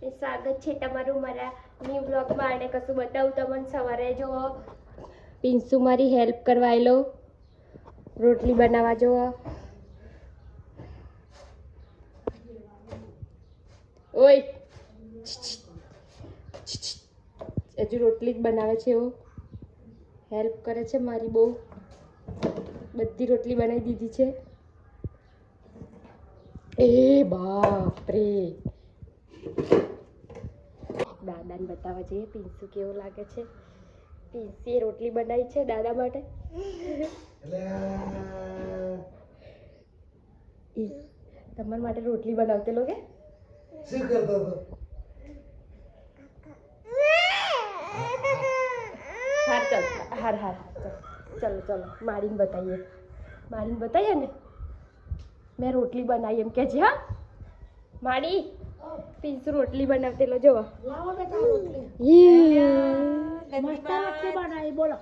એ સ્વાગત છે તમારું મારા ન્યૂ બ્લોગમાં. અને કશું બતાવું તમને સવારે જો પિન્સુ મારી હેલ્પ કરવા આવેલો રોટલી બનાવવા જો. ઓય હજુ રોટલી જ બનાવે છે. એવો હેલ્પ કરે છે મારી બહુ. બધી રોટલી બનાવી દીધી છે. એ બાપ રે. દાદાને બતાવવા જઈએ પિન્સુ કેવો લાગે છે. પિન્સીએ રોટલી બનાવી છે દાદા માટે. તમારા માટે રોટલી બનાવતેલો કે શું કરતો હતો? હાર ચાલ હાર હાર ચલો ચલો મારીને બતાવીએ. મારીને બતાવીએ ને મેં રોટલી બનાવી એમ કે છે. હા મારી પિન્સુ રોટલી બનાવતેલો જોવો. લાવો બેટા રોટલી. મસ્ત રોટલી બનાવી બોલો.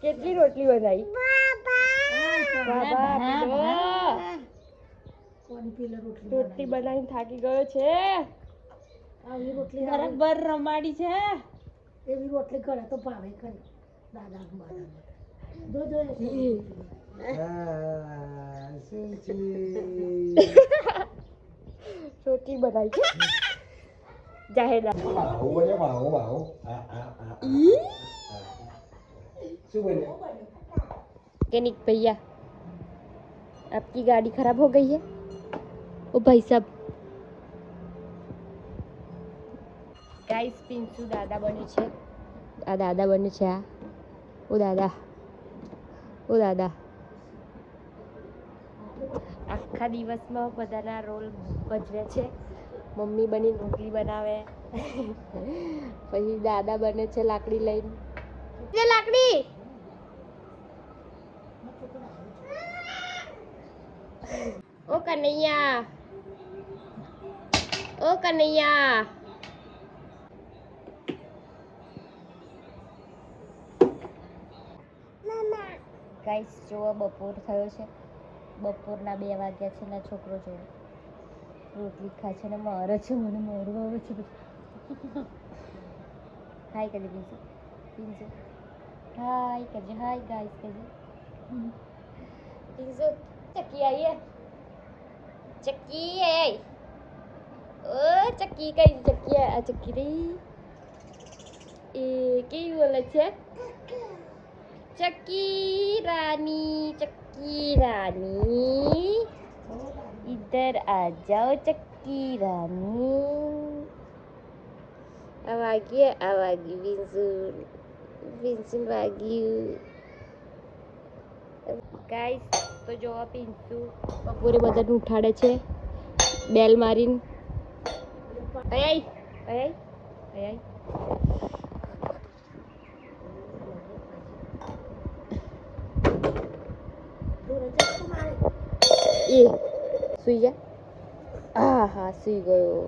કેટલી રોટલી બનાવી? રોટલી બનાવીને થાકી ગયો છે. આવી રોટલી બરાબર રમાડી છે. એવી રોટલી કરે તો ભાવે કરે દાદા જો જો રોટલી બનાવી છે જાહેર. શું બને? मैकेनिक भैया आपकी गाड़ी खराब हो गई है. ओ भाई साहब गाइस पिंसू दादा बने છે. આ દાદા બને છે. આ ઓ દાદા ઓ દાદા આખા દિવસમાં બધાના રોલ ભજવે છે. મમ્મી બની રોટલી બનાવે પછી દાદા બને છે લાકડી લઈને. લાકડી ओ कन्हैया ओ कन्हैया ગાઈસ જો બપોર થયો છે. બપોરના 2 વાગ્યા છે ને છોકરો જો રોટલી ખાય છે ને મારે છે. મને મારવા આવે છે. હાય કરી પિન્સુ પિન્સુ હાય કરજે. હાય ગાઈસ કરજે. પિન્સુ ચક્કી આવી હે. ચક્કી એ ઓ ચક્કી કઈ ચક્કી આ ચક્કી રી એ કેવી બોલે છે? ચક્કી રાની इधर आ जाओ चक्की रानी. आवागी पिंसू वाग्યું. ગાઈસ તો જોવા પિન્સુ બપોરે બધાને ઉઠાડે છે બેલ મારીને. એ સુઈ જા. હા સુઈ ગયો.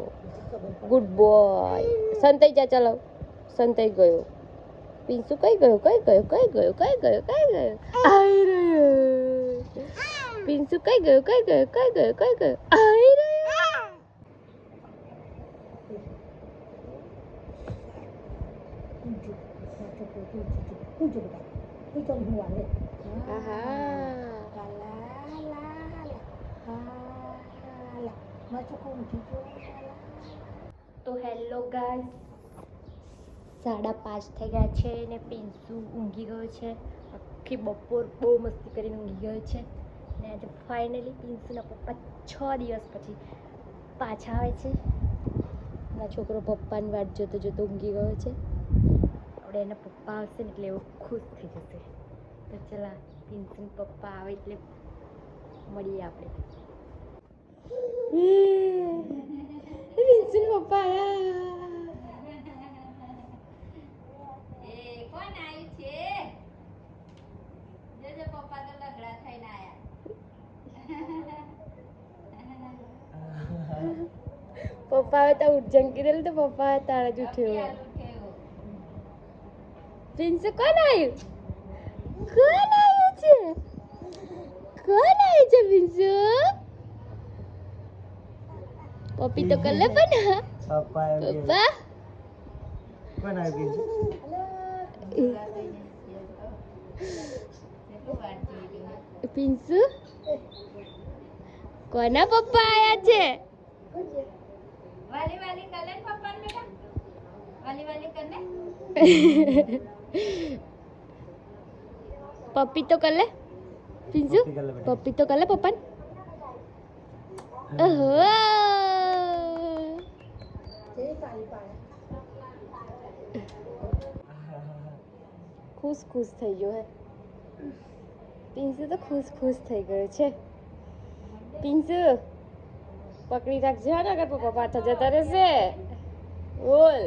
Good boy. સંતાઈ જા. ચાલો સંતાઈ ગયો. પિન્સુ કઈ ગયો આઈ રહ્યો. પિન્સુ કઈ ગયો આઈ રહ્યો. તો હેલો ગાઈસ 5:30 થઈ ગયા છે ને પિન્સુ ઊંઘી ગયો છે. આખી બપોર બહુ મસ્તી કરીને ઊંઘી ગયો છે. ને આજે ફાઇનલી પિન્સુના પપ્પા 6 દિવસ પછી પાછા આવે છે. મારા છોકરો પપ્પાની વાટ જોતો ઊંઘી ગયો છે. આપણે એના પપ્પા આવશે ને એટલે એવો ખુશ થઈ જશે. તો ચલા પિન્સુ પપ્પા આવે એટલે મળીએ આપણે. પિન્સુ પપ્પા આયા. કોણ આવ્યું છે? જોજો પપ્પા તો લગડા થઈને આયા. પપ્પા આવે તો ઉઠજન કીધેલું તો પપ્પા તારા જ ઉઠ્યો. પિન્સુ કોણ આવ્યું છે પિન્સુ? પપ્પી તો કર લે પણ પપ્પા આવી પપ્પા કોણ આવી ગયું કેટલું વાર જોઈ ગયું. પિન્સુ કોના પપ્પા આયા છે વાલી વાલી કર લે ને પપ્પાને બેટા. વાલી વાલી કર ને. પપ્પી તો કર લે પિન્સુ પપ્પી કર લે બેટા. પપ્પી તો કર લે પપ્પાને ઓહો જે પાણી પાડે ખુશ ખુશ થઈ ગયો હે પિન્સુ તો ખુશ ખુશ થઈ ગયો છે પિન્સુ પકડી રાખજે હા નકર પપ્પા પાછા જતા રહેશે બોલ